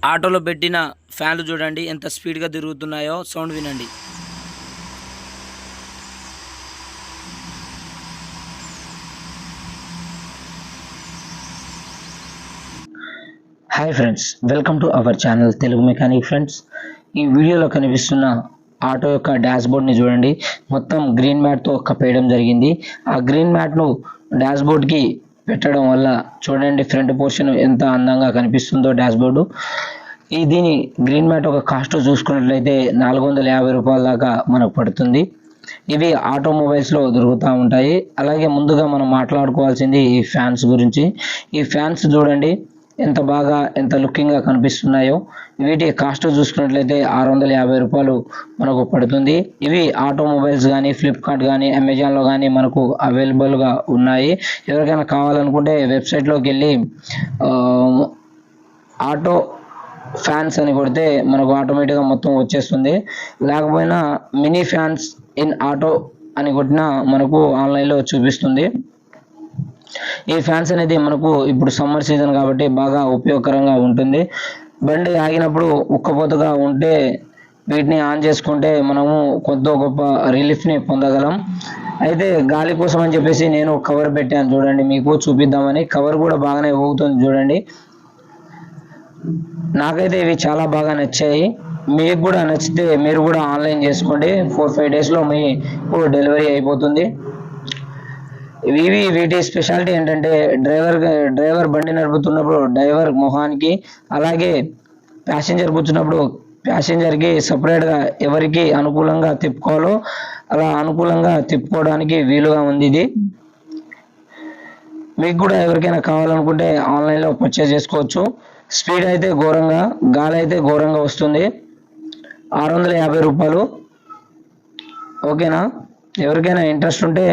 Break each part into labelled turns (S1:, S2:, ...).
S1: ఆటోలో పెట్టిన ఫ్యాన్లు చూడండి ఎంత స్పీడ్గా తిరుగుతున్నాయో. సౌండ్ వినండి.
S2: Hi friends, welcome to our channel Telugu mechanic. Friends, ఈ వీడియోలో కనిపిస్తున్న ఆటో యొక్క డాష్బోర్డ్ని చూడండి. మొత్తం గ్రీన్ మ్యాట్తో కప్పేయడం జరిగింది. ఆ గ్రీన్ మ్యాట్ను డాష్బోర్డ్కి పెట్టడం వల్ల చూడండి ఫ్రంట్ పోర్షన్ ఎంత అందంగా కనిపిస్తుందో డాష్బోర్డు. దీని గ్రీన్ మ్యాట్ ఒక కాస్ట్ చూసుకున్నట్లయితే 450 రూపాయల దాకా మనకు పడుతుంది. ఇవి ఆటోమొబైల్స్లో దొరుకుతూ ఉంటాయి. అలాగే ముందుగా మనం మాట్లాడుకోవాల్సింది ఈ ఫ్యాన్స్ గురించి. ఈ ఫ్యాన్స్ చూడండి ఎంత బాగా ఎంత లుకింగ్గా కనిపిస్తున్నాయో. వీటి కాస్ట్ చూసుకున్నట్లయితే 650 రూపాయలు మనకు పడుతుంది. ఇవి ఆటోమొబైల్స్ కానీ ఫ్లిప్కార్ట్ కానీ అమెజాన్లో కానీ మనకు అవైలబుల్గా ఉన్నాయి. ఎవరికైనా కావాలనుకుంటే వెబ్సైట్లోకి వెళ్ళి ఆటో ఫ్యాన్స్ అని కొడితే మనకు ఆటోమేటిక్గా మొత్తం వచ్చేస్తుంది. లేకపోయినా మినీ ఫ్యాన్స్ ఇన్ ఆటో అని కొట్టినా మనకు ఆన్లైన్లో చూపిస్తుంది. ఈ ఫ్యాన్స్ అనేది మనకు ఇప్పుడు సమ్మర్ సీజన్ కాబట్టి బాగా ఉపయోగకరంగా ఉంటుంది. బండి ఆగినప్పుడు ఉక్కపోతగా ఉంటే వీటిని ఆన్ చేసుకుంటే మనము కొంత గొప్ప రిలీఫ్ని పొందగలం. అయితే గాలి కోసం అని చెప్పేసి నేను కవర్ పెట్టాను చూడండి, మీకు చూపిద్దామని. కవర్ కూడా బాగానే ఊగుతుంది చూడండి. నాకైతే ఇవి చాలా బాగా నచ్చాయి. మీకు కూడా నచ్చితే మీరు కూడా ఆన్లైన్ చేసుకోండి. 4-5 డేస్లో మీకు డెలివరీ అయిపోతుంది. వీటి స్పెషాలిటీ ఏంటంటే డ్రైవర్ బండి నడుపుతున్నప్పుడు డ్రైవర్ మొహానికి, అలాగే ప్యాసింజర్ కూర్చున్నప్పుడు ప్యాసింజర్కి సపరేట్గా ఎవరికి అనుకూలంగా తిప్పుకోవాలో అలా అనుకూలంగా తిప్పుకోవడానికి వీలుగా ఉంది ఇది. మీకు కూడా ఎవరికైనా కావాలనుకుంటే ఆన్లైన్లో పర్చేజ్ చేసుకోవచ్చు. స్పీడ్ అయితే ఘోరంగా, గాలి అయితే ఘోరంగా వస్తుంది. 650 రూపాయలు. ఓకేనా? ఎవరికైనా ఇంట్రెస్ట్ ఉంటే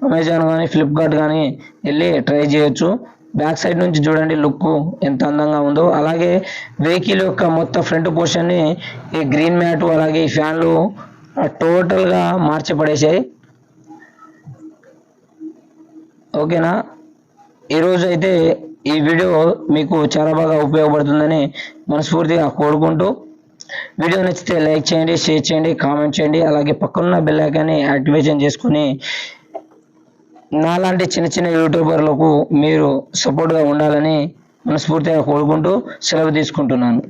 S2: అమెజాన్ కానీ ఫ్లిప్కార్ట్ కానీ వెళ్ళి ట్రై చేయొచ్చు. బ్యాక్ సైడ్ నుంచి చూడండి లుక్ ఎంత అందంగా ఉందో. అలాగే వెహికల్ యొక్క మొత్తం ఫ్రంట్ పోర్షన్ని ఈ గ్రీన్ మ్యాట్ అలాగే ఈ ఫ్యాన్లు టోటల్గా మార్చి పడేసాయి. ఓకేనా? ఈరోజు అయితే ఈ వీడియో మీకు చాలా బాగా ఉపయోగపడుతుందని మనస్ఫూర్తిగా కోరుకుంటూ, వీడియో నచ్చితే లైక్ చేయండి, షేర్ చేయండి, కామెంట్ చేయండి. అలాగే పక్కనున్న బెల్ ఐకాన్ని యాక్టివేషన్ చేసుకుని నాలాంటి చిన్న చిన్న యూట్యూబర్లకు మీరు సపోర్ట్గా ఉండాలని మనస్ఫూర్తిగా కోరుకుంటూ సెలవు తీసుకుంటున్నాను.